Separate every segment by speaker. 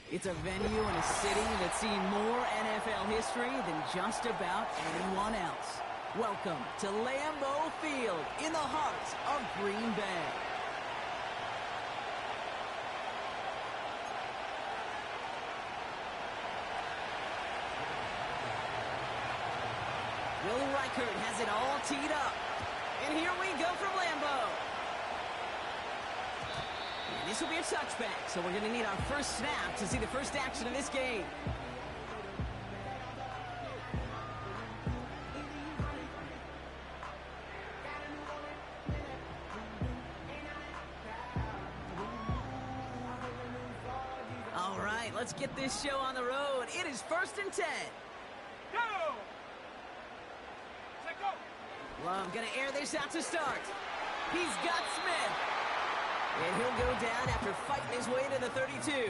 Speaker 1: It's a venue and a city that's seen more NFL history than just about anyone else. Welcome to Lambeau Field in the heart of Green Bay. Will Reichert has it all teed up. And here we go from Lambeau. And this will be a touchback, so we're going to need our first snap to see the first action of this game. All right, let's get this show on the road. It is 1st and 10.
Speaker 2: Go! Go!
Speaker 1: Love gonna air this out to start. He's got Smith. And he'll go down after fighting his way to the 32.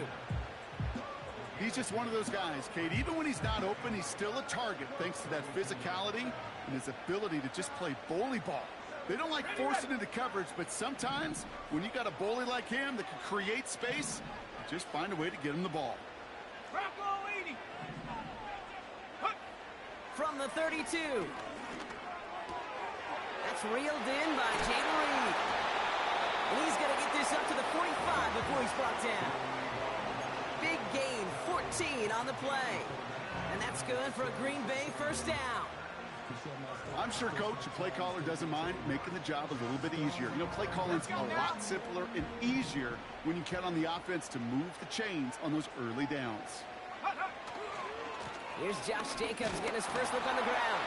Speaker 3: He's just one of those guys, Kate. Even when he's not open, he's still a target thanks to that physicality and his ability to just play bully ball. They don't like forcing into coverage, but sometimes when you got a bully like him that can create space, just find a way to get him the ball.
Speaker 1: From the 32. That's reeled in by Jayden Reed. And he's going to get this up to the 45 before he's brought down. Big gain, 14 on the play. And that's good for a Green Bay first down.
Speaker 3: I'm sure, Coach, the play caller doesn't mind making the job a little bit easier. You know, play calling's a lot simpler and easier when you count on the offense to move the chains on those early downs.
Speaker 1: Here's Josh Jacobs getting his first look on the ground.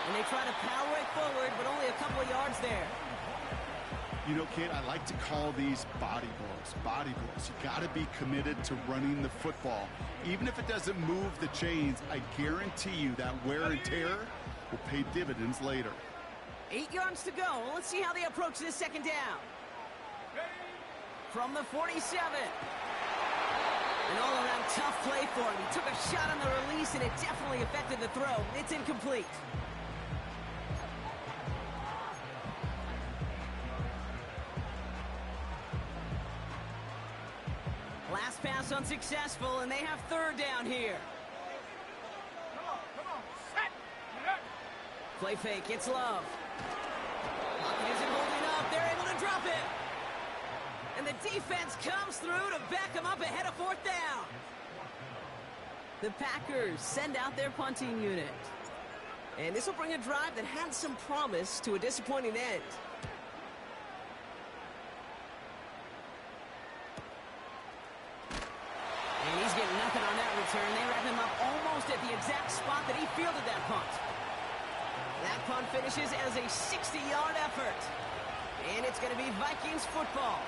Speaker 1: And they try to power it forward, but only a couple of yards there.
Speaker 3: You know, Kate, I like to call these body blows. Body blows. You got to be committed to running the football. Even if it doesn't move the chains, I guarantee you that wear and tear will pay dividends later.
Speaker 1: 8 yards to go. Let's see how they approach this second down. From the 47. An all-around tough play for him. He took a shot on the release, and it definitely affected the throw. It's incomplete. Last pass unsuccessful, and they have 3rd down here.
Speaker 2: Come on, set!
Speaker 1: Play fake, it's Love. Pocket isn't holding up. They're able to drop it. And the defense comes through to back them up ahead of 4th down. The Packers send out their punting unit. And this will bring a drive that had some promise to a disappointing end. And he's getting nothing on that return. They wrap him up almost at the exact spot that he fielded that punt. That punt finishes as a 60-yard effort. And it's going to be Vikings football.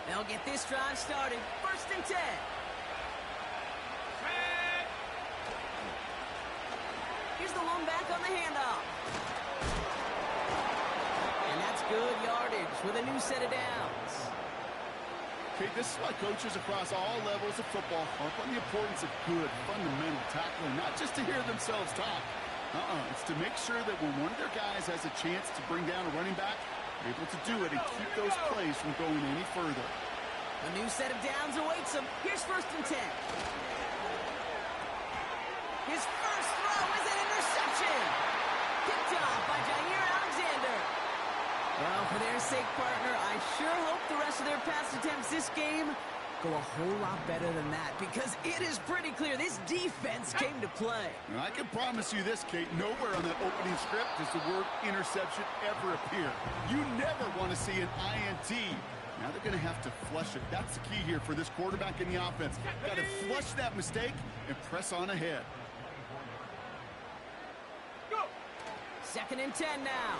Speaker 1: They'll get this drive started. 1st and 10. Here's the lone back on the handoff. And that's good yardage with a new set of downs.
Speaker 3: Okay, this is why coaches across all levels of football harp on the importance of good, fundamental tackling, not just to hear themselves talk. It's to make sure that when one of their guys has a chance to bring down a running back, they're able to do it and keep those plays from going any further.
Speaker 1: A new set of downs awaits him. Here's 1st and 10. His first throw is an interception. Picked off by Jair Alexander. Well, for their sake, partner, I sure hope the rest of their pass attempts this game go a whole lot better than that, because it is pretty clear this defense came to play.
Speaker 3: And I can promise you this, Kate, nowhere on that opening script does the word interception ever appear. You never want to see an INT. Now they're going to have to flush it. That's the key here for this quarterback in the offense. Got to flush that mistake and press on ahead.
Speaker 2: Go!
Speaker 1: 2nd and 10 now.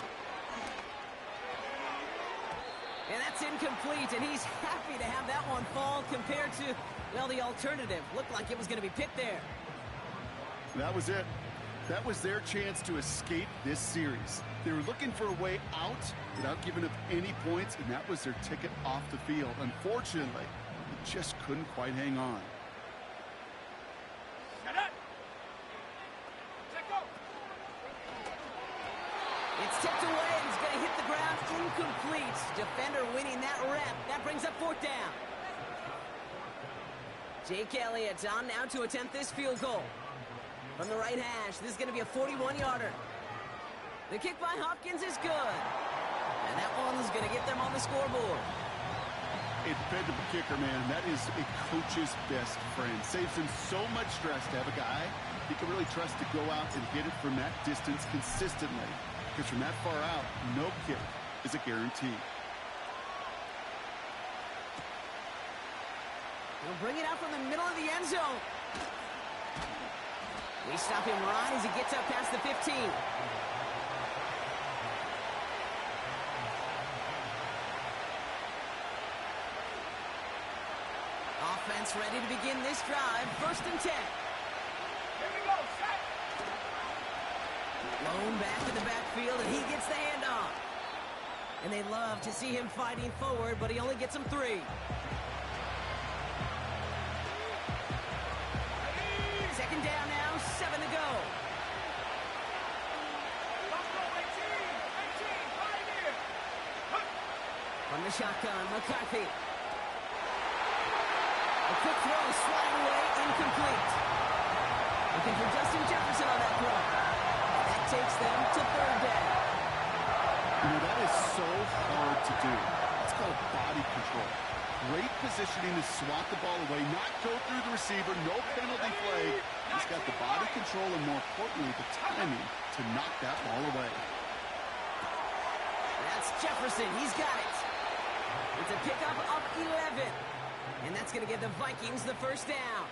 Speaker 1: And that's incomplete, and he's happy to have that one fall compared to, well, the alternative. Looked like it was going to be picked there.
Speaker 3: That was it. That was their chance to escape this series. They were looking for a way out without giving up any points, and that was their ticket off the field. Unfortunately, they just couldn't quite hang on.
Speaker 1: defender winning that rep. That brings up fourth down. Jake Elliott on now to attempt this field goal. From the right hash, this is going to be a 41-yarder. The kick by Hopkins is good. And that one's going to get them on the scoreboard.
Speaker 3: A dependable kicker, man. That is a coach's best friend. Saves him so much stress to have a guy he can really trust to go out and hit it from that distance consistently. Because from that far out, no kick is a guarantee.
Speaker 1: He'll bring it out from the middle of the end zone. We stop him right as he gets up past the 15. Offense ready to begin this drive. 1st and 10.
Speaker 2: Here we go, set.
Speaker 1: Blown back to the backfield, and he gets the handoff. And they love to see him fighting forward, but he only gets them 3. Second down now, 7 to go.
Speaker 2: Let's go, 18, right here.
Speaker 1: From the shotgun, McCarthy. A quick throw, sliding away, incomplete. Looking for Justin Jefferson on that throw. That takes them to 3rd down.
Speaker 3: You know, that is so hard to do. It's called body control. Great positioning to swat the ball away, not go through the receiver, no penalty flag. He's got the body control and, more importantly, the timing to knock that ball away.
Speaker 1: That's Jefferson. He's got it. It's a pickup of 11. And that's going to give the Vikings the 1st down.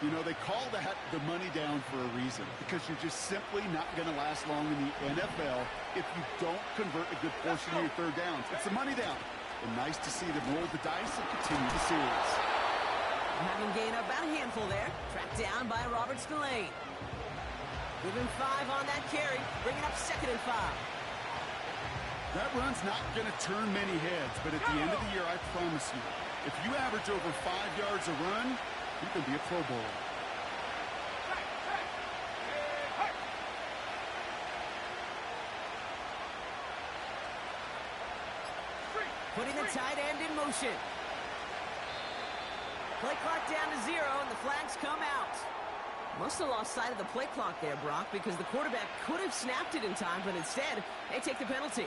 Speaker 3: You know, they call that the money down for a reason, because you're just simply not going to last long in the NFL if you don't convert a good portion of your 3rd downs. It's the money down. And nice to see them roll the dice and continue the series.
Speaker 1: Having gained about a handful there. Tracked down by Robert Spillane. Give him 5 on that carry. Bringing up 2nd and 5.
Speaker 3: That run's not going to turn many heads, but at the end of the year, I promise you, if you average over 5 yards a run, you can be a Pro Bowler.
Speaker 1: Putting the tight end in motion. Play clock down to 0, and the flags come out. Must have lost sight of the play clock there, Brock, because the quarterback could have snapped it in time, but instead, they take the penalty.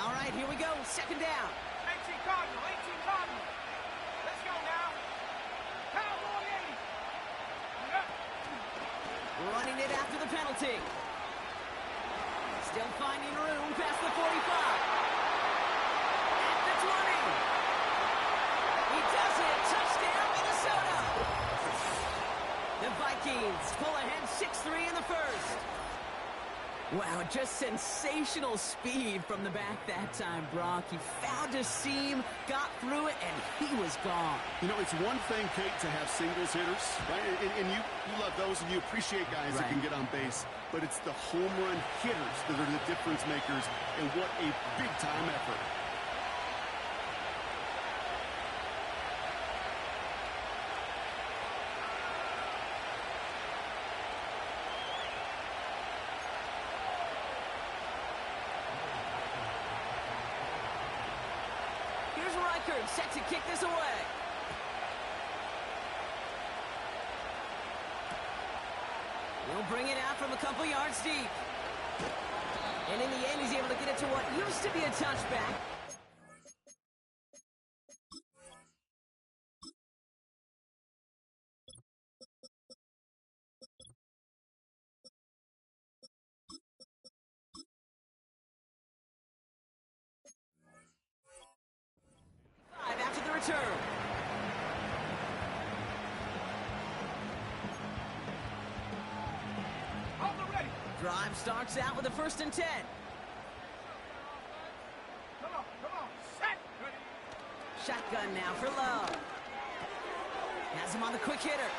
Speaker 1: All right, here we go. 2nd down.
Speaker 2: 18 Cardinal, 18 Cardinal. Let's go now. Cowboy 80.
Speaker 1: Running it after the penalty. Still finding room past the 45. At the 20. He does it. Touchdown, Minnesota. The Vikings pull ahead 6-3 in the 1st. Wow, just sensational speed from the back that time, Brock. He found a seam, got through it, and he was gone.
Speaker 3: You know, it's one thing, Kate, to have singles hitters, right? And you love those, and you appreciate guys that can get on base. But it's the home run hitters that are the difference makers, and what a big-time effort.
Speaker 1: Set to kick this away. He'll bring it out from a couple yards deep. And in the end, he's able to get it to what used to be a touchback. After the return. Drive starts out with a 1st and 10.
Speaker 2: Come on, set.
Speaker 1: Shotgun now for Love. Has him on the quick hitter.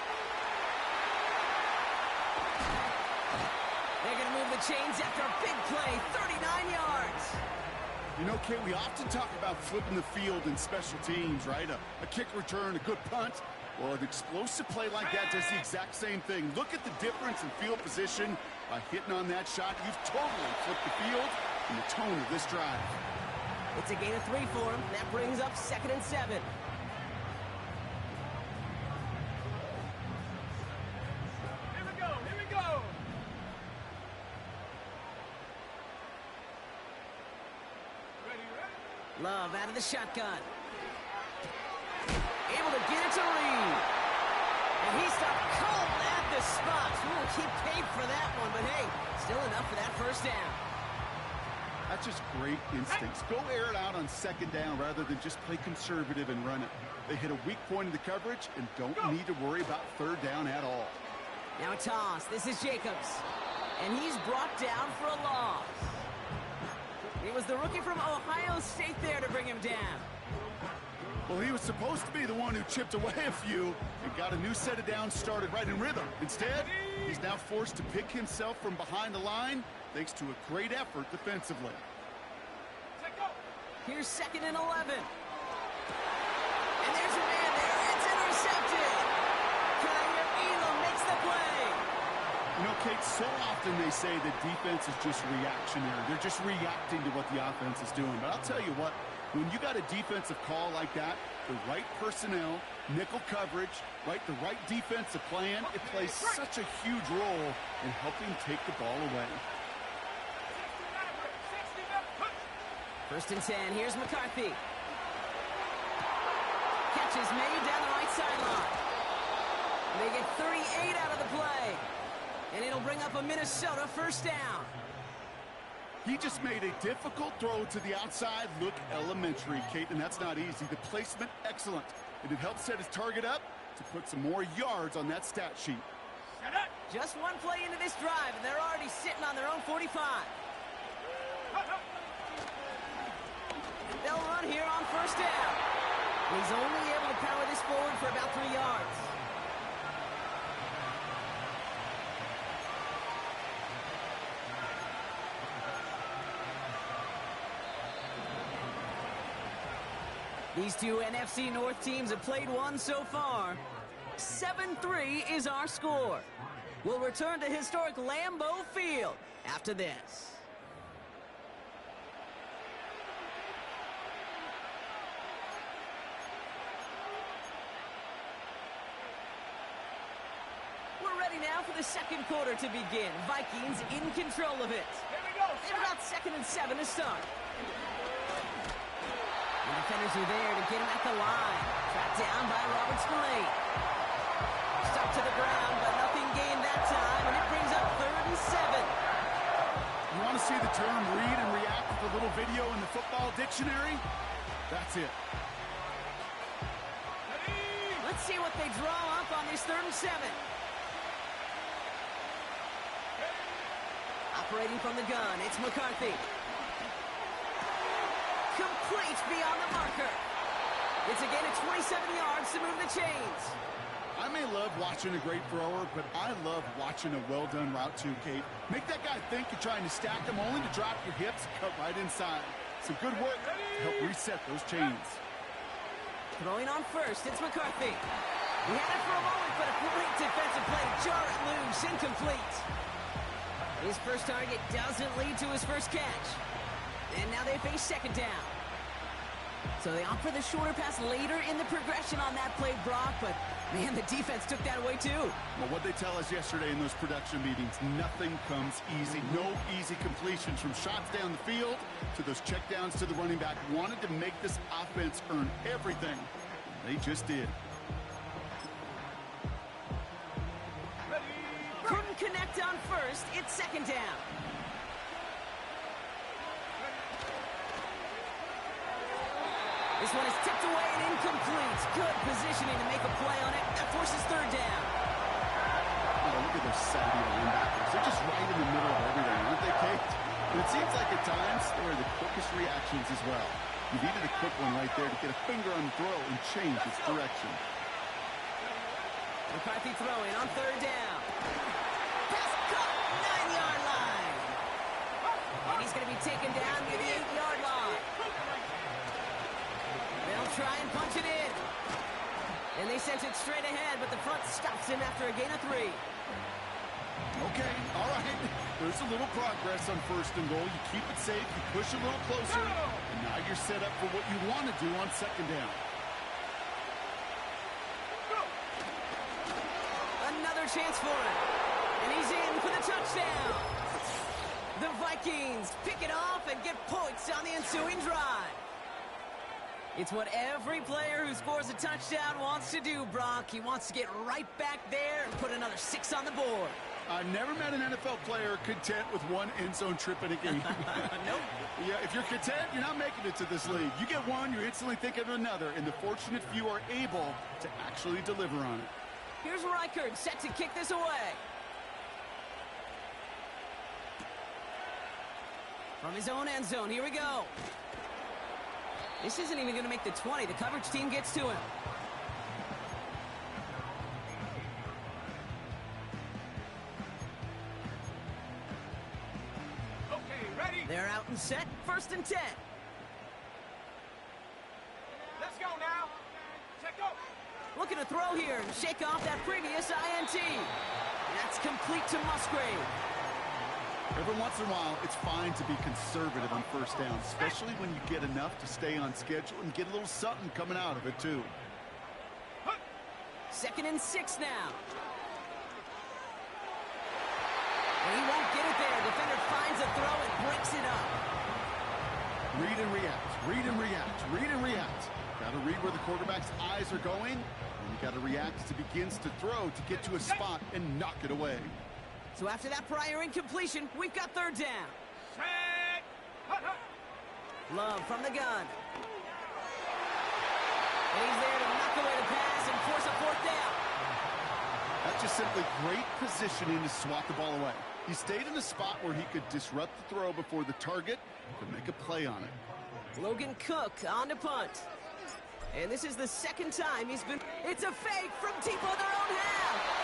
Speaker 1: They're going to move the chains after a big play, 39 yards.
Speaker 3: You know, Kate, we often talk about flipping the field in special teams, right? A kick return, a good punt. Well, an explosive play like that does the exact same thing. Look at the difference in field position. By hitting on that shot, you've totally flipped the field and the tone of this drive.
Speaker 1: It's a gain of 3 for him. That brings up 2nd and 7.
Speaker 2: Here we go, here we go. Ready?
Speaker 1: Love out of the shotgun. Able to get it to Reed. And he stopped cold at the spot. Ooh, he paid for that one, but hey, still enough for that first down.
Speaker 3: That's just great instincts. Go air it out on 2nd down rather than just play conservative and run it. They hit a weak point in the coverage and don't need to worry about 3rd down at all.
Speaker 1: Now a toss. This is Jacobs. And he's brought down for a loss. It was the rookie from Ohio State there to bring him down.
Speaker 3: Well, he was supposed to be the one who chipped away a few and got a new set of downs started right in rhythm. Instead, he's now forced to pick himself from behind the line thanks to a great effort defensively.
Speaker 1: Here's 2nd and 11. And there's a man there. It's intercepted. Kyle Elam makes the play.
Speaker 3: You know, Kate, so often they say that defense is just reactionary. They're just reacting to what the offense is doing. But I'll tell you what, when you got a defensive call like that, the right personnel, nickel coverage, the right defensive plan, it plays such a huge role in helping take the ball away.
Speaker 2: 60
Speaker 1: 1st and 10. Here's McCarthy. Catch is made down the right sideline. They get 38 out of the play. And it'll bring up a Minnesota 1st down.
Speaker 3: He just made a difficult throw to the outside look elementary, Kate, and that's not easy. The placement, excellent. And it helped set his target up to put some more yards on that stat sheet.
Speaker 1: Just one play into this drive, and they're already sitting on their own 45. They'll run here on 1st down. He's only able to power this forward for about 3 yards. These two NFC North teams have played one so far. 7-3 is our score. We'll return to historic Lambeau Field after this. We're ready now for the 2nd quarter to begin. Vikings in control of it.
Speaker 2: Here we go.
Speaker 1: They've got 2nd and 7 to start. The defenders are there to get him at the line. Tracked down by Robert Spillane. Stuck to the ground, but nothing gained that time, and it brings up 3rd and 7.
Speaker 3: You want to see the term read and react with a little video in the football dictionary? That's it.
Speaker 1: Let's see what they draw up on this 3rd and 7. Operating from the gun, it's McCarthy. Complete beyond the marker. It's a gain of 27 yards to move the chains.
Speaker 3: I may love watching a great thrower, but I love watching a well-done route too, Kate. Make that guy think you're trying to stack him, only to drop your hips and cut right inside. Some good work to help reset those chains.
Speaker 1: Throwing on 1st, it's McCarthy. He had it for a moment, but a great defensive play to jar it loose, incomplete. His first target doesn't lead to his first catch. And now they face 2nd down. So they opt for the shorter pass later in the progression on that play, Brock, but man, the defense took that away too.
Speaker 3: Well, what they tell us yesterday in those production meetings, nothing comes easy. No easy completions from shots down the field to those checkdowns to the running back. Wanted to make this offense earn everything. They just did.
Speaker 1: Couldn't connect on 1st. It's 2nd down. This one is tipped away and incomplete. Good positioning to make a play on it. That forces 3rd down.
Speaker 3: Oh, look at those Saturday linebackers. They're just right in the middle of everything, aren't they, Kate? And it seems like at times they're the quickest reactions as well. You needed a quick one right there to get a finger on the throw and change its direction.
Speaker 1: McCarthy throwing on 3rd down. Pass caught, 9-yard line. And he's going to be taken down near the 8-yard line. They'll try and punch it in. And they He sent it straight ahead, but the front stops him after a gain of 3.
Speaker 3: Okay, all right. There's a little progress on 1st and goal. You keep it safe, you push a little closer, and now you're set up for what you want to do on 2nd down.
Speaker 1: Another chance for him. And he's in for the touchdown. The Vikings pick it off and get points on the ensuing drive. It's what every player who scores a touchdown wants to do, Brock. He wants to get right back there and put another 6 on the board.
Speaker 3: I've never met an NFL player content with one end zone trip in a game.
Speaker 1: Nope.
Speaker 3: Yeah, if you're content, you're not making it to this league. You get one, you're instantly thinking of another, and the fortunate few are able to actually deliver on it.
Speaker 1: Here's Reichard set to kick this away. From his own end zone, here we go. This isn't even going to make the 20. The coverage team gets to him.
Speaker 2: Okay, ready?
Speaker 1: They're out and set. 1st and 10.
Speaker 2: Let's go now. Check go.
Speaker 1: Looking to throw here and shake off that previous INT. That's complete to Musgrave.
Speaker 3: Every once in a while, it's fine to be conservative on 1st down, especially when you get enough to stay on schedule and get a little something coming out of it, too.
Speaker 1: 2nd and 6 now. And he won't get it there. Defender finds a throw and breaks it up.
Speaker 3: Read and react, read and react, read and react. Got to read where the quarterback's eyes are going, and you got to react as he begins to throw to get to a spot and knock it away.
Speaker 1: So after that prior incompletion, we've got 3rd down.
Speaker 2: Set.
Speaker 1: Love from the gun. And he's there to knock away the pass and force a 4th down.
Speaker 3: That's just simply great positioning to swat the ball away. He stayed in a spot where he could disrupt the throw before the target could make a play on it.
Speaker 1: Logan Cook on to punt. And this is the 2nd time he's been... It's a fake from deep on their own half.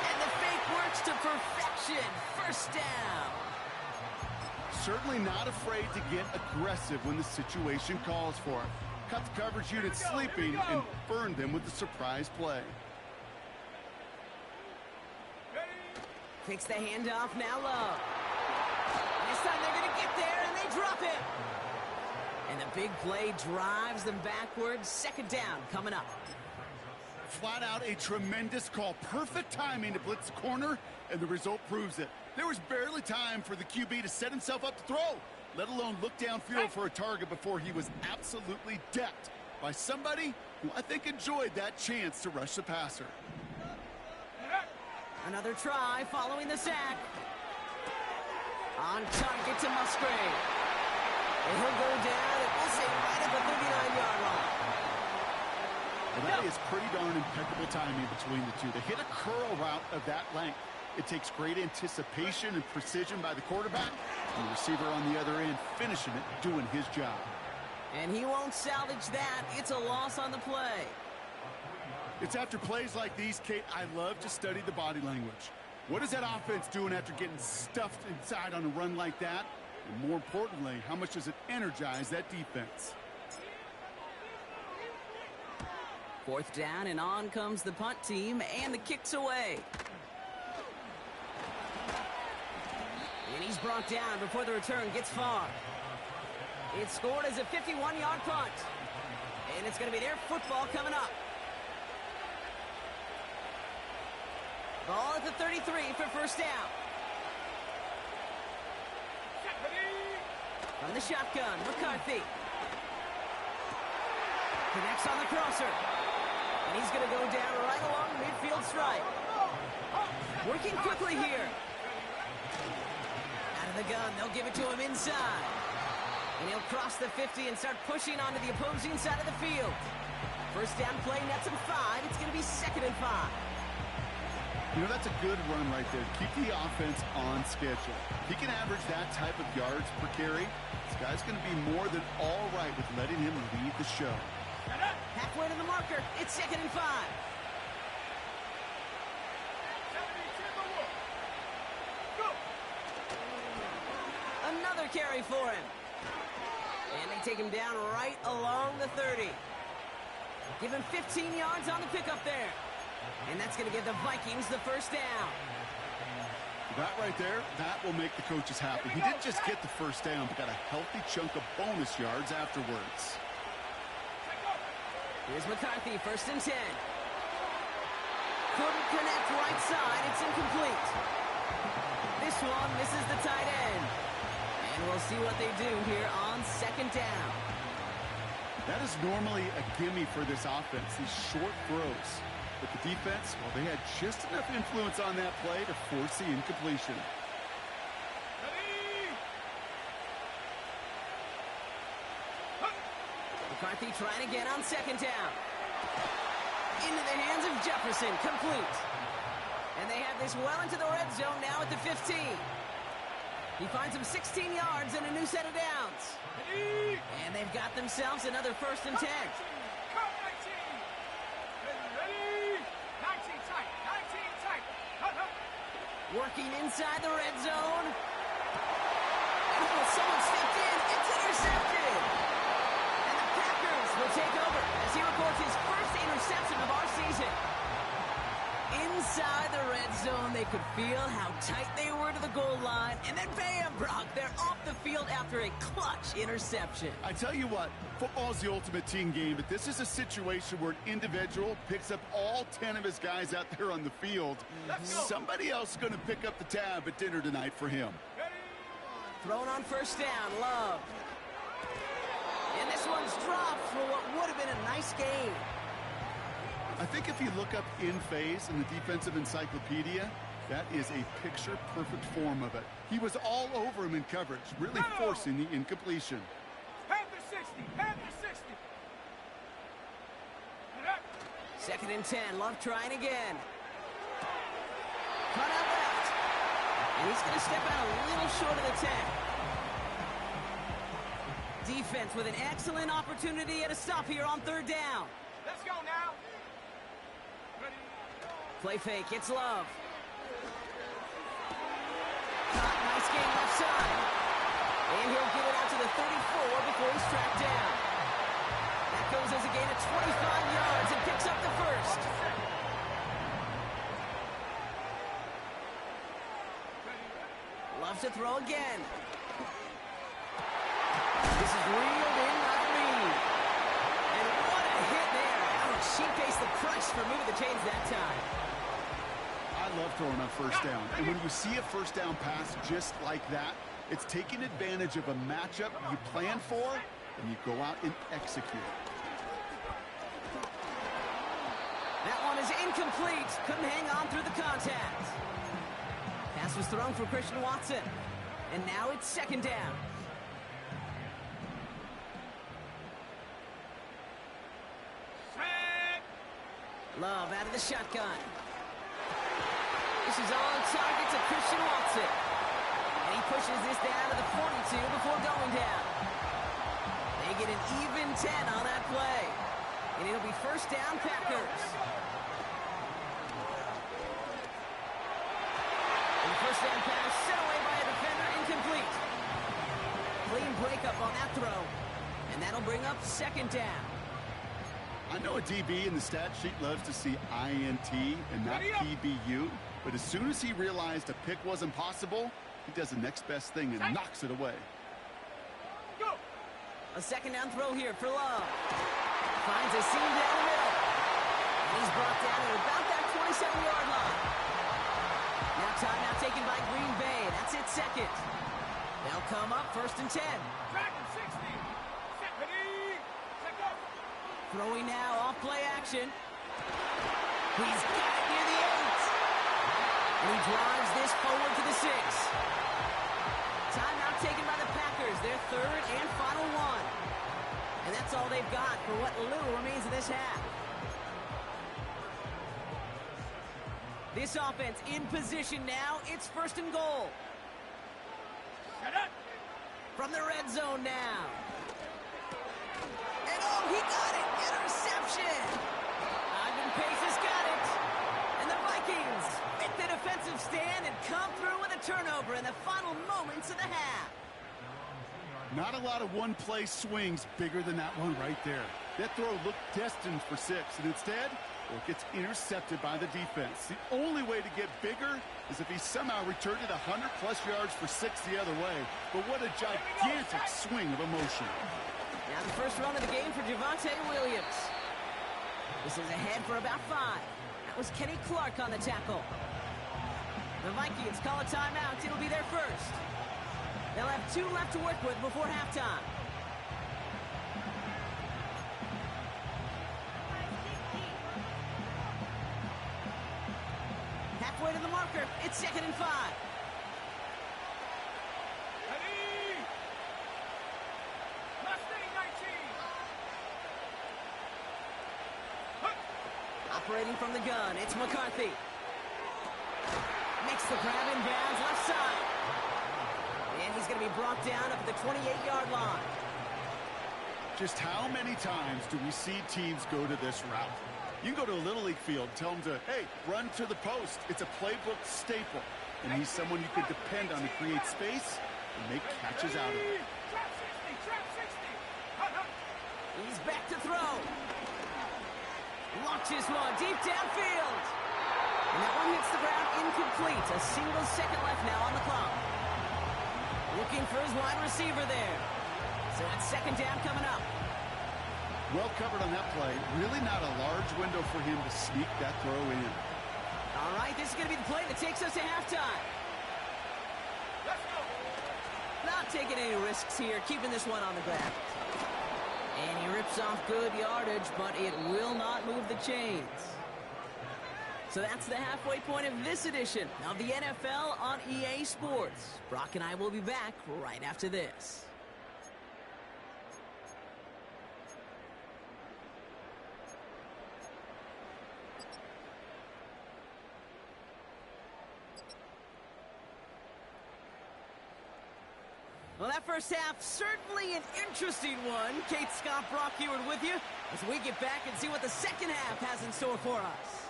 Speaker 1: And the fake works to perfection. 1st down.
Speaker 3: Certainly not afraid to get aggressive when the situation calls for it. Cut the coverage unit sleeping and burn them with a surprise play.
Speaker 1: Takes the handoff, now Love. This time they're going to get there, and they drop it. And the big play drives them backwards. 2nd down coming up.
Speaker 3: Flat out a tremendous call. Perfect timing to blitz the corner, and the result proves it. There was barely time for the QB to set himself up to throw, let alone look downfield for a target before he was absolutely decked by somebody who I think enjoyed that chance to rush the passer.
Speaker 1: Another try following the sack. On target to Musgrave. And he'll go down, and we'll say right at the 39-yard line.
Speaker 3: Well, that is pretty darn impeccable timing between the two. To hit a curl route of that length, it takes great anticipation and precision by the quarterback, and the receiver on the other end finishing it, doing his job.
Speaker 1: And he won't salvage that. It's a loss on the play.
Speaker 3: It's after plays like these, Kate, I love to study the body language. What is that offense doing after getting stuffed inside on a run like that? And more importantly, how much does it energize that defense?
Speaker 1: 4th down, and on comes the punt team, and the kick's away. And he's brought down before the return gets far. It's scored as a 51-yard punt. And it's going to be their football coming up. Ball at the 33 for 1st down. From the shotgun, McCarthy. Connects on the crosser. And he's going to go down right along the midfield stripe. Working quickly here. Out of the gun, they'll give it to him inside. And he'll cross the 50 and start pushing onto the opposing side of the field. 1st down play, nets him 5. It's going to be 2nd and 5.
Speaker 3: You know, that's a good run right there. Keep the offense on schedule. If he can average that type of yards per carry, this guy's going to be more than all right with letting him lead the show.
Speaker 1: Halfway to the marker. It's 2nd and 5. Another carry for him. And they take him down right along the 30. Give him 15 yards on the pickup there. And that's going to give the Vikings the first down.
Speaker 3: That right there, that will make the coaches happy. He didn't just get the first down, but got a healthy chunk of bonus yards afterwards.
Speaker 1: Here's McCarthy, 1st and 10. Couldn't connect right side. It's incomplete. This one misses the tight end. And we'll see what they do here on 2nd down.
Speaker 3: That is normally a gimme for this offense, these short throws. But the defense, well, they had just enough influence on that play to force the incompletion.
Speaker 1: McCarthy trying again on 2nd down. Into the hands of Jefferson, complete. And they have this well into the red zone now at the 15. He finds him 16 yards and a new set of downs. And they've got themselves another 1st and 10. Working inside the red zone. Oh, someone stepped in. It's intercepted. And the Packers will take over as he records his first interception of our season. Inside the red zone, they could feel how tight they were to the goal line. And then bam, Brock, they're off the field after a clutch interception.
Speaker 3: I tell you what, football is the ultimate team game, but this is a situation where an individual picks up all 10 of his guys out there on the field. Somebody else is going to pick up the tab at dinner tonight for him.
Speaker 1: Thrown on 1st down, Love. And this one's dropped for what would have been a nice game.
Speaker 3: I think if you look up in phase in the defensive encyclopedia, that is a picture-perfect form of it. He was all over him in coverage, really forcing the incompletion.
Speaker 2: Panther 60, Panther 60.
Speaker 1: 2nd and 10, Love trying again. Cut out left. And he's going to step out a little short of the 10. Defense with an excellent opportunity at a stop here on 3rd down.
Speaker 2: Let's go now.
Speaker 1: Play fake, it's Love. Nice game left side. And he'll get it out to the 34 before he's tracked down. That goes as a gain of 25 yards and picks up the first. Loves to throw again. This is reeled in by the lead. And what a hit there. Ouch, she faced the price for moving the chains that time.
Speaker 3: I love throwing on 1st down. And when you see a 1st down pass just like that, it's taking advantage of a matchup you plan for, and you go out and execute.
Speaker 1: That one is incomplete. Couldn't hang on through the contact. Pass was thrown for Christian Watson. And now it's 2nd down. Love out of the shotgun. This is on target to Christian Watson. And he pushes this down to the 42 before going down. They get an even 10 on that play. And it'll be 1st down Packers. And the 1st down pass sent away by a defender, incomplete. Clean breakup on that throw. And that'll bring up 2nd down.
Speaker 3: I know a DB in the stat sheet loves to see INT and not PBU, but as soon as he realized a pick wasn't possible, he does the next best thing and knocks it away.
Speaker 2: Go.
Speaker 1: A 2nd down throw here for Love. Finds a seam down the middle. And he's brought down at about that 27-yard line. Now timeout taken by Green Bay. That's it 2nd. They'll come up 1st and 10.
Speaker 2: Dragon 60. Set ready. Set go.
Speaker 1: Throwing now off play action. He's got it near the 8. And he drives this forward to the 6. Timeout taken by the Packers. Their 3rd and final one. And that's all they've got for what little remains of this half. This offense in position now. It's 1st and goal.
Speaker 2: Set up.
Speaker 1: From the red zone now. And oh, he got it! Interception! Ivan Pace has got it. And the Vikings make the defensive stand and come through with a turnover in the final moments of the half.
Speaker 3: Not a lot of one-play swings bigger than that one right there. That throw looked destined for 6, and instead, well, it gets intercepted by the defense. The only way to get bigger is if he somehow returned it 100-plus yards for 6 the other way. But what a gigantic swing of emotion.
Speaker 1: Now the first run of the game for Javonte Williams. This is ahead for about 5. That was Kenny Clark on the tackle. The Vikings call a timeout. It'll be their first. They'll have 2 left to work with before halftime. Halfway to the marker. It's 2nd and 5.
Speaker 2: Ready? Mustang 19.
Speaker 1: Operating from the gun, it's McCarthy. Makes the grab in bounds, left side. And he's going to be brought down up at the 28-yard line.
Speaker 3: Just how many times do we see teams go to this route? You go to a Little League field, tell them to, hey, run to the post. It's a playbook staple. And he's someone you can depend on to create space and make catches out of it.
Speaker 2: Trap 60, trap 60.
Speaker 1: He's back to throw. Launches one deep downfield. And that one hits the ground incomplete. A single second left now on the clock. Looking for his wide receiver there. So it's 2nd down coming up.
Speaker 3: Well covered on that play. Really not a large window for him to sneak that throw in.
Speaker 1: All right, this is going to be the play that takes us to halftime.
Speaker 2: Let's go.
Speaker 1: Not taking any risks here, keeping this one on the ground. And he rips off good yardage, but it will not move the chains. So that's the halfway point of this edition of the NFL on EA Sports. Brock and I will be back right after this. Well, that first half, certainly an interesting one. Kate Scott, Brock Eward with you as we get back and see what the second half has in store for us.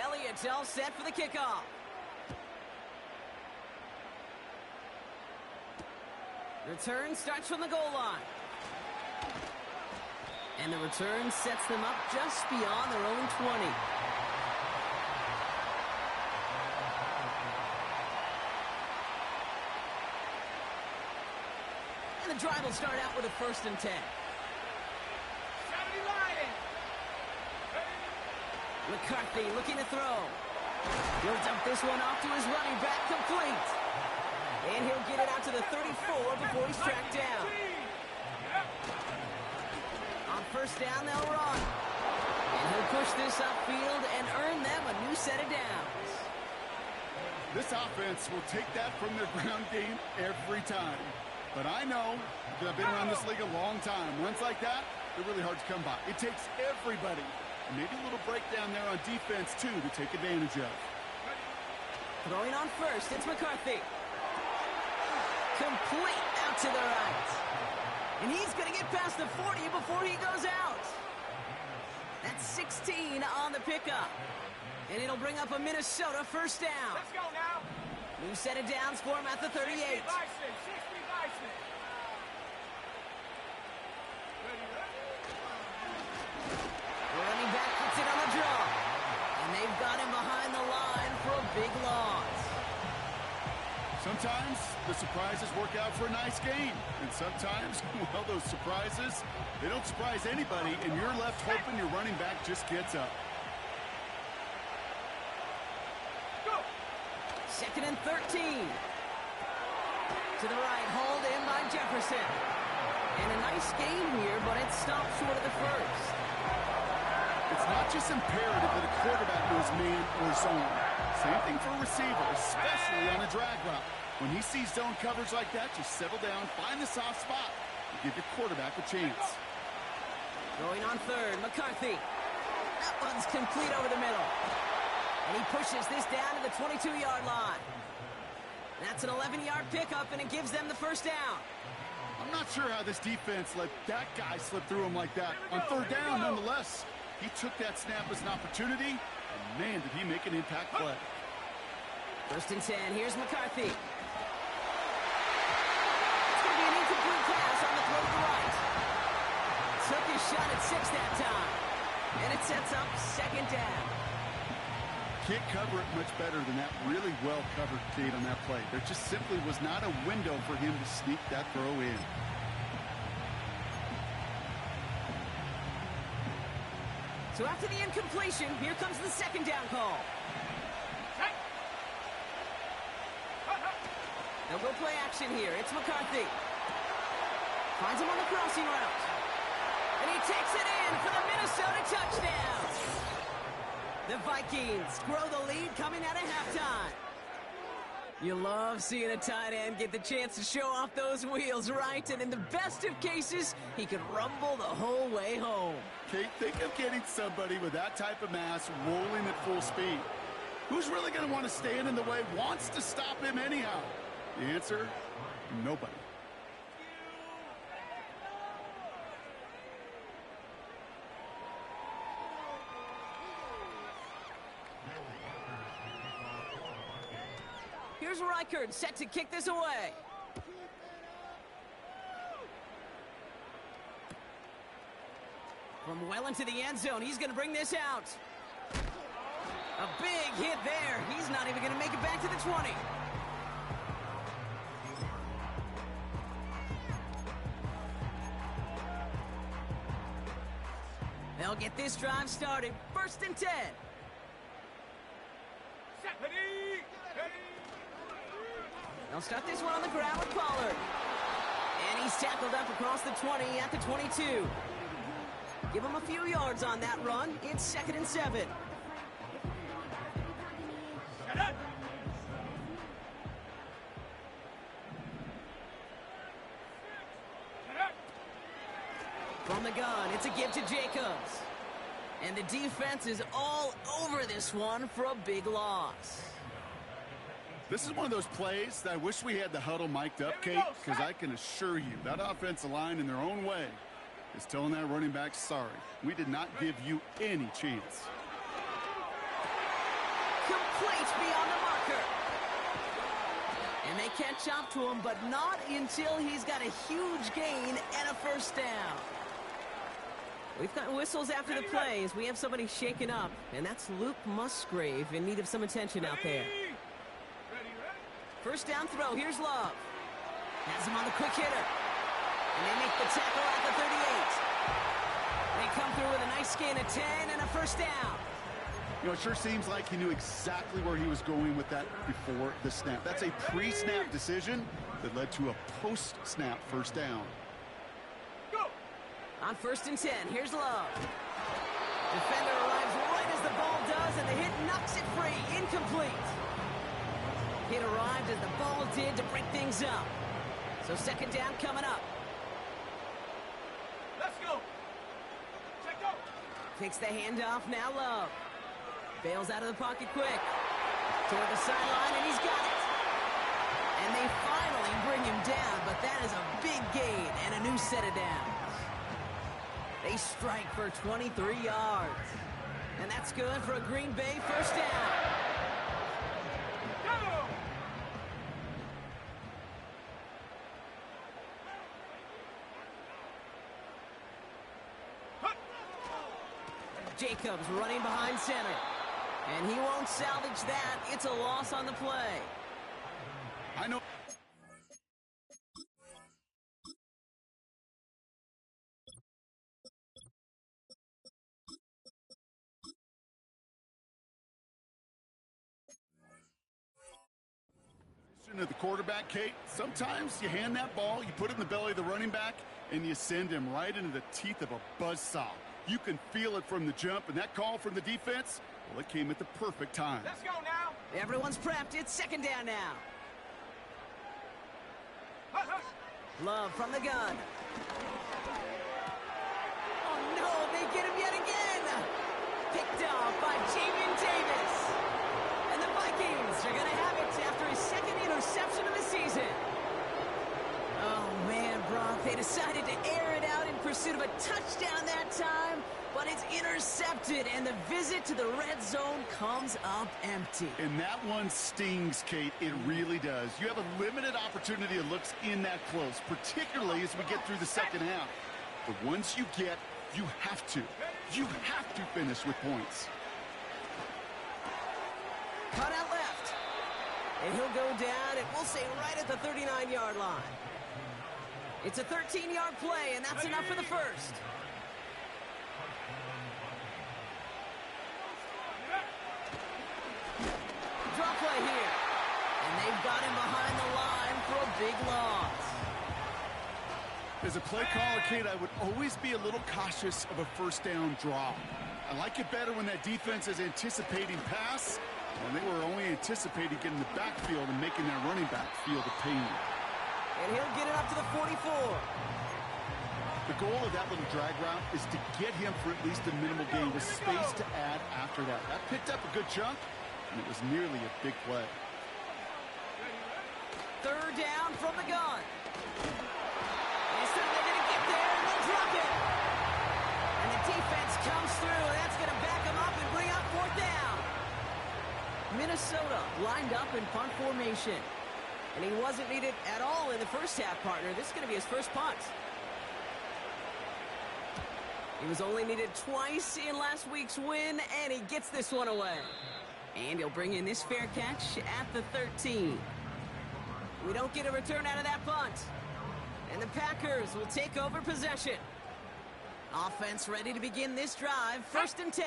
Speaker 1: Elliott's all set for the kickoff. Return starts from the goal line. And the return sets them up just beyond their own 20. And the drive will start out with a 1st and 10.
Speaker 2: Saturday Lion.
Speaker 1: McCarthy looking to throw. He'll dump this one off to his running back, complete. And he'll get it out to the 34 before he's tracked down. On 1st down, they'll run. And he'll push this upfield and earn them a new set of downs.
Speaker 3: This offense will take that from their ground game every time. But I know that I've been around this league a long time. Runs like that, they're really hard to come by. It takes everybody. And maybe a little breakdown there on defense, too, to take advantage of.
Speaker 1: Throwing on 1st, it's McCarthy. Complete out to the right. And he's going to get past the 40 before he goes out. That's 16 on the pickup. And it'll bring up a Minnesota 1st down.
Speaker 2: Let's go now.
Speaker 1: New set of downs for him at the 38.
Speaker 2: 60 Bison.
Speaker 1: Running back gets it on the draw. And they've got him behind the line for a big loss.
Speaker 3: Sometimes the surprises work out for a nice game. And sometimes, well, those surprises, they don't surprise anybody, and you're left hoping your running back just gets up.
Speaker 2: Go.
Speaker 1: 2nd and 13. To the right, hauled in by Jefferson. And a nice gain here, but it stopped short of the 1st.
Speaker 3: It's not just imperative that a quarterback knows man or zone. Same thing for a receiver, especially on a drag route. When he sees zone coverage like that, just settle down, find the soft spot, and give your quarterback a chance.
Speaker 1: Going on 3rd, McCarthy. That one's complete over the middle. And he pushes this down to the 22-yard line. That's an 11-yard pickup, and it gives them the 1st down.
Speaker 3: I'm not sure how this defense let that guy slip through him like that. On 3rd down, nonetheless, he took that snap as an opportunity, and man, did he make an impact play.
Speaker 1: 1st and 10, here's McCarthy. shot at 6 that time. And it sets up second down.
Speaker 3: Can't cover it much better than that. Really well covered, Kate, on that play. There just simply was not a window for him to sneak that throw in.
Speaker 1: So after the incompletion, here comes the second down call. They'll go play action here. It's McCarthy. Finds him on the crossing route. And he takes it in for the Minnesota touchdown. The Vikings grow the lead coming out of halftime. You love seeing a tight end get the chance to show off those wheels, right? And in the best of cases, he could rumble the whole way home.
Speaker 3: Kate, think of getting somebody with that type of mass rolling at full speed. Who's really going to want to stand in the way, wants to stop him anyhow? The answer, nobody.
Speaker 1: Here's Reichard set to kick this away. From well into the end zone, he's going to bring this out. A big hit there. He's not even going to make it back to the 20. They'll get this drive started. 1st and 10. They'll start this one on the ground with Pollard. And he's tackled up across the 20 at the 22. Give him a few yards on that run. It's 2nd and 7. From the gun, it's a give to Jacobs. And the defense is all over this one for a big loss.
Speaker 3: This is one of those plays that I wish we had the huddle mic'd up, Kate, because I can assure you that offensive line in their own way is telling that running back, sorry, we did not give you any chance.
Speaker 1: Complete beyond the marker. And they catch up to him, but not until he's got a huge gain and a 1st down. We've got whistles after the play as we have somebody shaken up, and that's Luke Musgrave in need of some attention out there. 1st down throw. Here's Love. Has him on the quick hitter. And they make the tackle at the 38. They come through with a nice gain of 10 and a 1st down.
Speaker 3: You know, it sure seems like he knew exactly where he was going with that before the snap. That's a pre-snap decision that led to a post-snap 1st down.
Speaker 1: On 1st and 10, here's Love. Defender arrives right as the ball does, and the hit knocks it free. Incomplete. Hit arrived as the ball did to break things up. So 2nd down coming up.
Speaker 2: Let's go. Check go.
Speaker 1: Takes the handoff, now Love. Bails out of the pocket quick. Toward the sideline, and he's got it. And they finally bring him down, but that is a big gain and a new set of downs. They strike for 23 yards. And that's good for a Green Bay 1st down. Jacobs running behind center. And he won't salvage that. It's a loss on the play.
Speaker 3: I know. Of the quarterback, Kate, sometimes you hand that ball, you put it in the belly of the running back, and you send him right into the teeth of a buzzsaw. You can feel it from the jump, and that call from the defense, well, it came at the perfect time.
Speaker 2: Let's go now.
Speaker 1: Everyone's prepped. It's 2nd down now. Love from the gun. Oh, no, they get him yet again. Picked off by Jamin Davis. And the Vikings are going to have it after his 2nd interception of the season. Oh, man, Brock, they decided to air it out in pursuit of a touchdown that time, but it's intercepted, and the visit to the red zone comes up empty.
Speaker 3: And that one stings, Kate. It really does. You have a limited opportunity of looks in that close, particularly as we get through the 2nd half. But once you get You have to. You have to finish with points.
Speaker 1: Cut out left. And he'll go down, and we'll say right at the 39-yard line. It's a 13-yard play, and that's enough for the first. Draw play here. And they've got him behind the line for a big loss.
Speaker 3: As a play caller, Kate, I would always be a little cautious of a first down draw. I like it better when that defense is anticipating pass, and they were only anticipating getting the backfield and making that running back feel the pain.
Speaker 1: And he'll get it up to the 44.
Speaker 3: The goal of that little drag route is to get him for at least a minimal gain with space to add after that. That picked up a good chunk, and it was nearly a big play.
Speaker 1: Third down from the gun. They're going to get there, and they'll drop it. And the defense comes through, and that's going to back them up and bring up fourth down. Minnesota lined up in punt formation. And he wasn't needed at all in the first half, partner. This is going to be his first punt. He was only needed twice in last week's win, and he gets this one away. And he'll bring in this fair catch at the 13. We don't get a return out of that punt. And the Packers will take over possession. Offense ready to begin this drive. 1st and 10.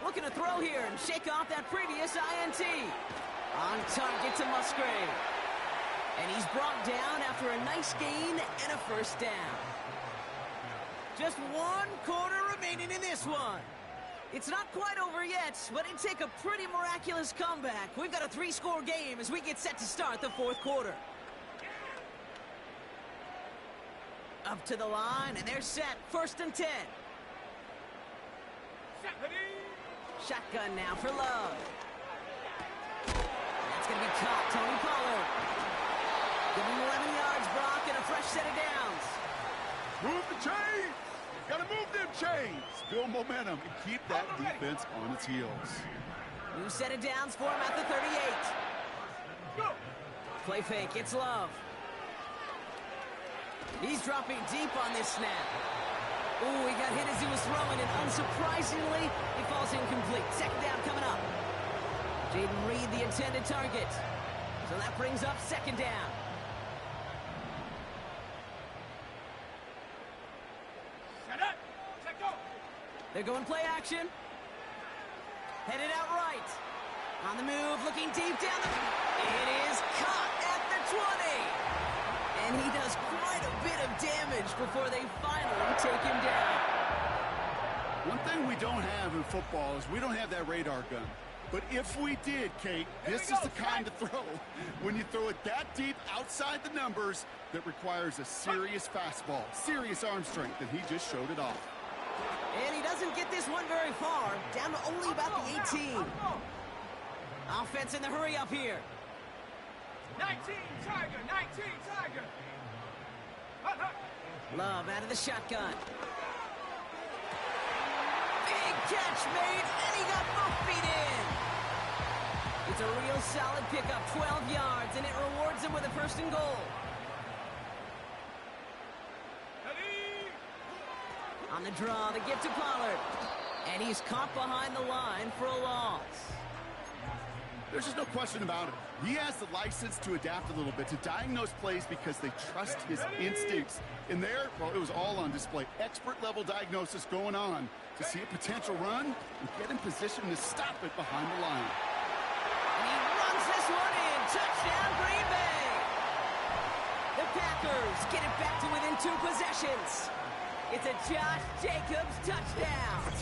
Speaker 1: Looking to throw here and shake off that previous INT. On target to Musgrave. And he's brought down after a nice gain and a first down. Just 1 quarter remaining in this one. It's not quite over yet, but it'd take a pretty miraculous comeback. We've got a 3-score game as we get set to start the 4th quarter. Up to the line, and they're set. 1st and 10. Shotgun now for Love. That's going to be caught. Tony Pollard. Give him 11 yards, Brock, and a fresh set of downs.
Speaker 3: Move the chains! Gotta move them chains! Build momentum and keep that defense on its heels.
Speaker 1: New set of downs for him at the 38.
Speaker 2: Go!
Speaker 1: Play fake, it's Love. He's dropping deep on this snap. Ooh, he got hit as he was throwing, and unsurprisingly, he falls incomplete. 2nd down coming up. Jaden Reed, the intended target. So that brings up 2nd down.
Speaker 2: Set up! Set go!
Speaker 1: They're going play action. Headed out right. On the move, looking deep down the... It is caught at the 20. And he does quite a bit of damage before they finally take him down.
Speaker 3: One thing we don't have in football is we don't have that radar gun. But if we did, Kate, this is the kind of throw, when you throw it that deep outside the numbers, that requires a serious fastball, serious arm strength, and he just showed it off.
Speaker 1: And he doesn't get this one very far, down to only about the 18. Offense in the hurry up here.
Speaker 2: 19 Tiger! 19 Tiger!
Speaker 1: Love out of the shotgun. Big catch made, and he got both feet in. It's a real solid pickup, 12 yards, and it rewards him with a 1st and goal. On the draw, the give to Pollard. And he's caught behind the line for a loss.
Speaker 3: There's just no question about it. He has the license to adapt a little bit, to diagnose plays because they trust his instincts. And there, well, it was all on display. Expert-level diagnosis going on to see a potential run and get in position to stop it behind the line.
Speaker 1: And he runs this one in. Touchdown, Green Bay. The Packers get it back to within 2 possessions. It's a Josh Jacobs touchdown.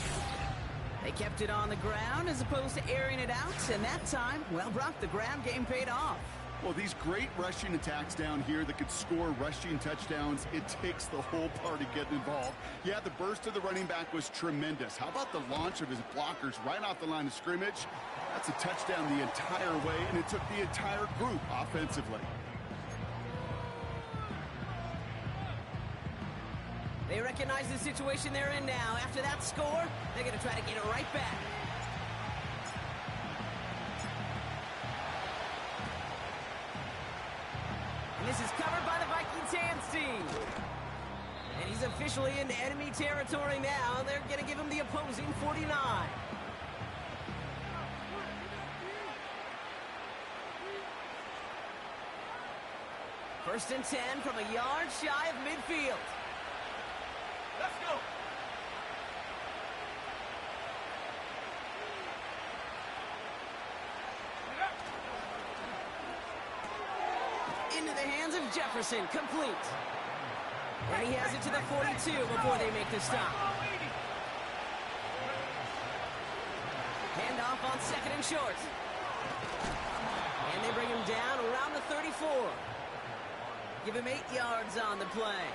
Speaker 1: They kept it on the ground as opposed to airing it out, and that time, well, Brock, the ground game paid off.
Speaker 3: Well, these great rushing attacks down here that could score rushing touchdowns, it takes the whole party getting involved. Yeah, the burst of the running back was tremendous. How about the launch of his blockers right off the line of scrimmage? That's a touchdown the entire way, and it took the entire group offensively.
Speaker 1: They recognize the situation they're in now. After that score, they're going to try to get it right back. And this is covered by the Vikings hands team. And he's a officially in enemy territory now. They're going to give him the opposing 49. First and 10 from a yard shy of midfield.
Speaker 2: Let's go.
Speaker 1: Into the hands of Jefferson, complete. And he has it to the 42 before they make the stop. Handoff on second and short. And they bring him down around the 34. Give him 8 yards on the play.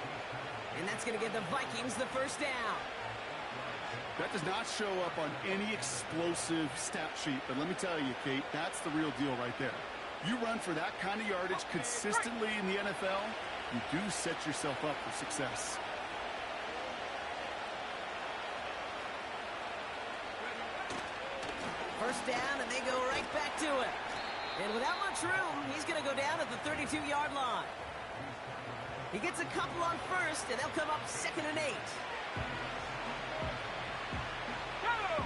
Speaker 1: And that's going to give the Vikings the first down.
Speaker 3: That does not show up on any explosive stat sheet, but let me tell you, Kate, that's the real deal right there. You run for that kind of yardage consistently in the NFL, you do set yourself up for success.
Speaker 1: First down, and they go right back to it. And without much room, he's going to go down at the 32-yard line. He gets a couple on first, and they'll come up 2nd and 8.
Speaker 2: Go!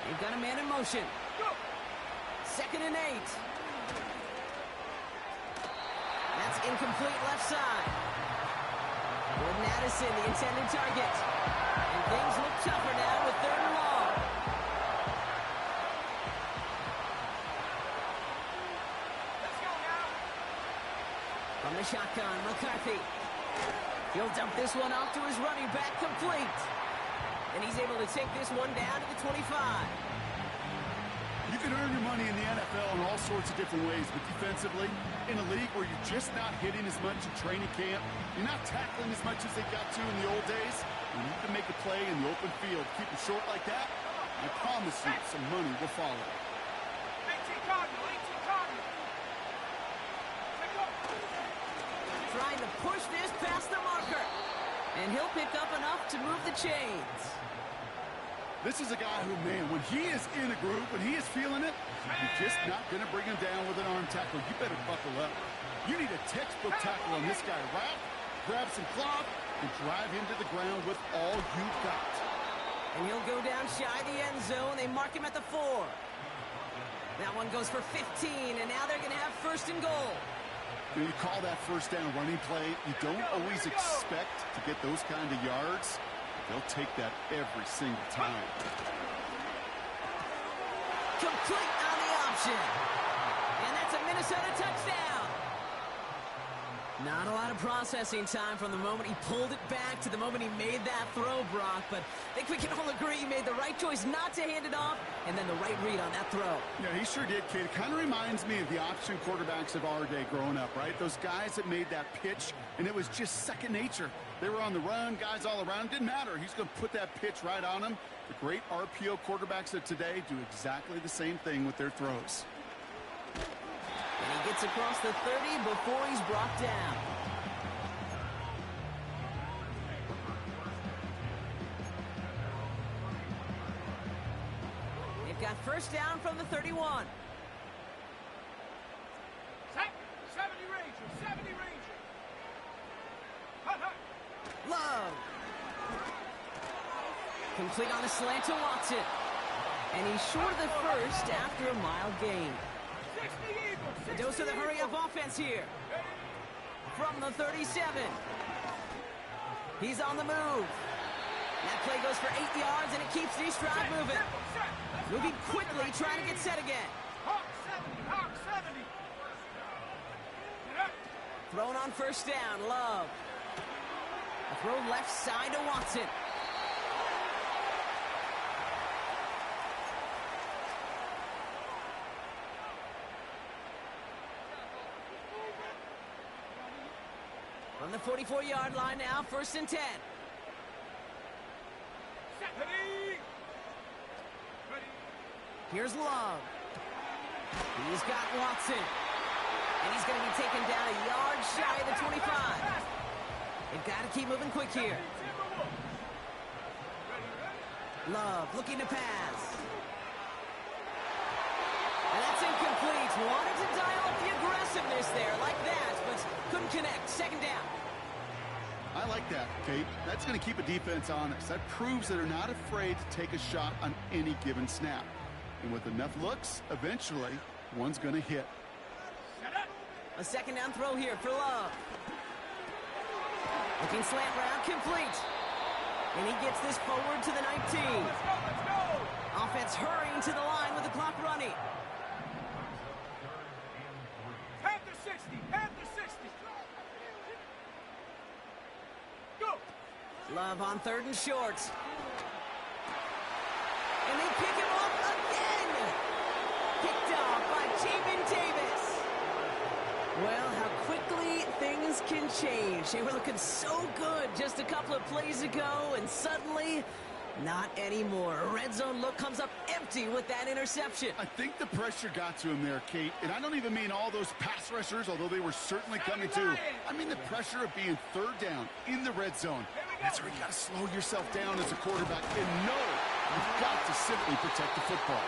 Speaker 1: They've got a man in motion.
Speaker 2: Go!
Speaker 1: 2nd and 8. That's incomplete left side. Jordan Addison, the intended target. And things look tougher now with 3rd and long. From the shotgun, McCarthy. He'll dump this one off to his running back, complete. And he's able to take this one down to the 25.
Speaker 3: You can earn your money in the NFL in all sorts of different ways, but defensively, in a league where you're just not hitting as much in training camp, you're not tackling as much as they got to in the old days, you need to make a play in the open field. Keep it short like that, I promise you some money will follow.
Speaker 2: 18 Cardinal, 18 Cardinal. Take up.
Speaker 1: Trying to push this past the marker. And he'll pick up enough to move the chains.
Speaker 3: This is a guy who, man, when he is in a group, when he is feeling it, you're just not going to bring him down with an arm tackle. You better buckle up. You need a textbook tackle on this guy. Wrap, grab some cloth, and drive him to the ground with all you've got.
Speaker 1: And he'll go down shy of the end zone. They mark him at the 4. That one goes for 15, and now they're going to have 1st and goal.
Speaker 3: When you call that first down running play, you don't always expect to get those kind of yards. They'll take that every single time.
Speaker 1: Complete on the option. And that's a Minnesota touchdown. Not a lot of processing time from the moment he pulled it back to the moment he made that throw, Brock. But I think we can all agree he made the right choice not to hand it off, and then the right read on that throw.
Speaker 3: Yeah, he sure did, kid. It kind of reminds me of the option quarterbacks of our day growing up, right? Those guys that made that pitch, and it was just second nature. They were on the run, guys all around. Didn't matter. He's going to put that pitch right on them. The great RPO quarterbacks of today do exactly the same thing with their throws.
Speaker 1: And he gets across the 30 before he's brought down. They've got first down from the 31.
Speaker 2: 70 Ranger, 70 Ranger. Hut, hut.
Speaker 1: Love. Complete on a slant to Watson. And he's short of the first after a mild gain.
Speaker 2: 60 Eagles, 60
Speaker 1: A dose of the hurry-up offense here. From the 37. He's on the move. That play goes for 8 yards, and it keeps the stride moving. Moving quickly, trying to get set again.
Speaker 2: Hawk 70, Hawk 70.
Speaker 1: Thrown on first down, Love. A throw left side to Watson. From the 44-yard line now, 1st and 10.
Speaker 2: Ready.
Speaker 1: Here's Love. He's got Watson. And he's going to be taken down a yard shy of the 25. They've got to keep moving quick here. Love looking to pass. And that's incomplete. Wanted to dial up the aggressiveness there like connect. Second down.
Speaker 3: I like that, Kate. That's going to keep a defense honest. That proves that they're not afraid to take a shot on any given snap. And with enough looks, eventually, one's going to hit.
Speaker 1: A second down throw here for Love. Looking slant route, complete. And he gets this forward to the 19.
Speaker 2: Let's go!
Speaker 1: Offense hurrying to the line with the clock running.
Speaker 2: Panther 60, Panther 60. Go!
Speaker 1: Love on 3rd and short. And they pick him off again. Picked off by Jamin Davis. Well, how quickly things can change. They were looking so good just a couple of plays ago, and suddenly, not anymore. A red zone look comes up empty with that interception.
Speaker 3: I think the pressure got to him there, Kate. And I don't even mean all those pass rushers, although they were certainly coming too. I mean the pressure of being 3rd down in the red zone. That's where you got to slow yourself down as a quarterback and know you've got to simply protect the football.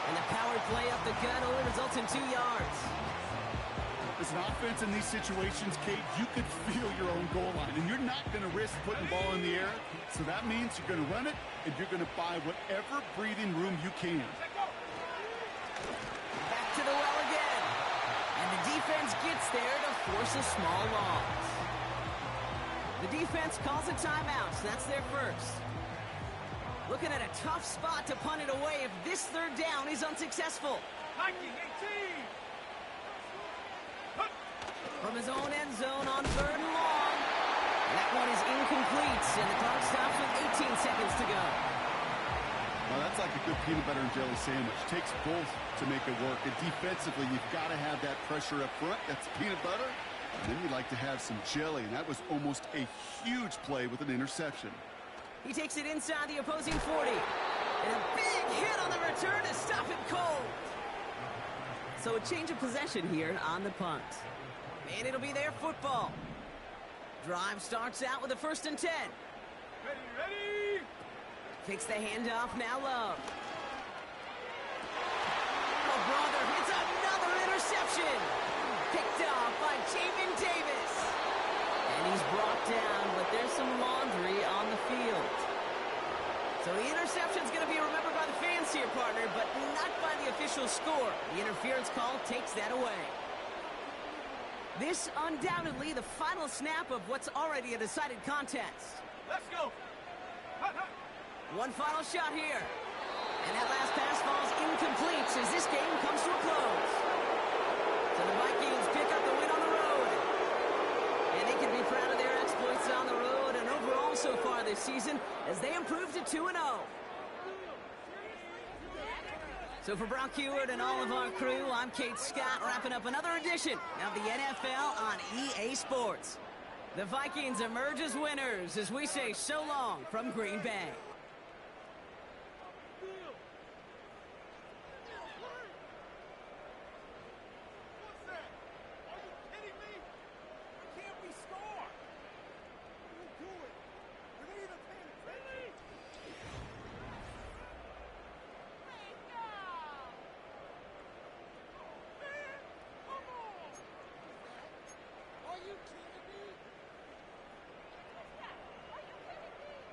Speaker 1: And the power play up the gut only results in 2 yards.
Speaker 3: As an offense in these situations, Kate, you could feel your own goal line, and you're not going to risk putting the ball in the air. So that means you're going to run it, and you're going to buy whatever breathing room you can.
Speaker 1: Back to the well again. And the defense gets there to force a small loss. The defense calls a timeout, so that's their first. Looking at a tough spot to punt it away if this 3rd down is unsuccessful.
Speaker 2: Viking 18.
Speaker 1: From his own end zone on 3rd and long. That one is incomplete, and the clock stops with 18 seconds to go.
Speaker 3: Well, that's like a good peanut butter and jelly sandwich. Takes both to make it work. And defensively, you've got to have that pressure up front. That's peanut butter. And then you'd like to have some jelly. And that was almost a huge play with an interception.
Speaker 1: He takes it inside the opposing 40. And a big hit on the return to stop it cold. So a change of possession here on the punt. And it'll be their football. Drive starts out with a 1st and 10.
Speaker 2: Ready!
Speaker 1: Takes the handoff, now Love. Oh, brother, it's another interception. Picked off by Jamin Davis. And he's brought down, but there's some laundry on the field. So the interception's going to be remembered by the fans here, partner, but not by the official score. The interference call takes that away. This undoubtedly the final snap of what's already a decided contest.
Speaker 2: Let's go!
Speaker 1: One final shot here. And that last pass falls incomplete as this game comes to a close. So the Vikings pick up the win on the road. And they can be proud of their exploits on the road and overall so far this season as they improve to 2-0. So for Brock Heward and all of our crew, I'm Kate Scott, wrapping up another edition of the NFL on EA Sports. The Vikings emerge as winners as we say so long from Green Bay.